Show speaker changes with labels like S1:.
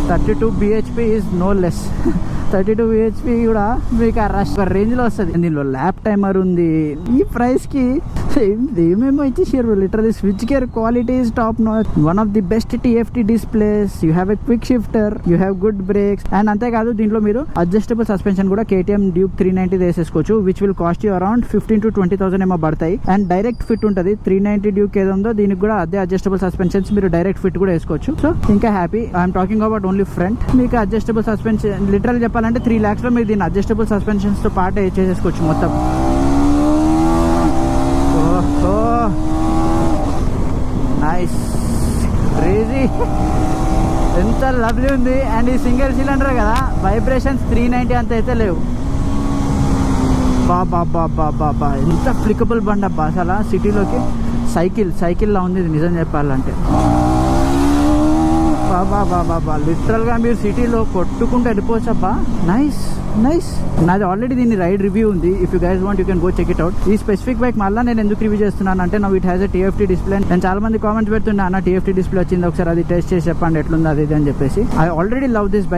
S1: 32 bhp is no less. 32 bhp కూడా మీకు ఆ రష్ రేంజ్ లో వస్తుంది. దీనిలో ల్యాప్ టైమర్ ఉంది. ఈ ప్రైస్ కి ఏమేమో ఇచ్చేసారు. Literally switch gear quality is top notch. One of the best TFT displays. You have a quick shifter, you have good brakes. And అంతేకాదు దీంట్లో మీరు అడ్జస్టబుల్ సస్పెన్షన్ కూడా KTM Duke 390 వేసేసుకోవచ్చు, which will cost you around 15,000 to 20,000 ఏమో పడతాయి. And direct fit ఉంటుంది. 390 Duke ఏదో ఉందో దీనికి కూడా అదే అడ్జస్టబుల్ సస్పెన్షన్స్ మీరు డైరెక్ట్ ఫిట్ కూడా వేసుకోవచ్చు. సో ఇంకా happy. I'm talking about only front. మీకు అడ్జస్టబుల్ సస్పెన్షన్ లిటరల్ చెప్పాలంటే 3 lakhs లో మీరు దీన్ని అడ్జస్టబుల్ సస్పెన్షన్స్ తో పాటు చేసేసుకోవచ్చు మొత్తం. నైస్, క్రేజీ, ఎంత లవ్లీ ఉంది. అండ్ ఈ సింగిల్ సిలిండర్ కదా, వైబ్రేషన్స్ 390 అంత అయితే లేవు. బాబా ఎంత ఫ్లికబుల్ బండి అబ్బా అసలు. సిటీలోకి సైకిల్ లా ఉంది ఇది నిజం చెప్పాలంటే. బాబా లిటరల్ గా మీరు సిటీలో కొట్టుకుంటూ వెళ్ళిపోవచ్చు అబ్బా. నైస్. నాది ఆల్రెడీ దీని రైడ్ రివ్యూ ఉంది. If you guys want you can go check it out. ఈ స్పెసిఫిక్ బైక్ మళ్ళీ నేను ఎందుకు రివ్యూ చేస్తున్నాను అంటే, now it has a TFT display. నేను చాలా మంది కామెంట్స్ పెడుతున్నా, అన్న TFT డిస్ప్లే వచ్చింది, ఒకసారి అది టెస్ట్ చేసి చెప్పండి ఎట్లుంది అది ఇది అని చెప్పేసి. I already love this bike.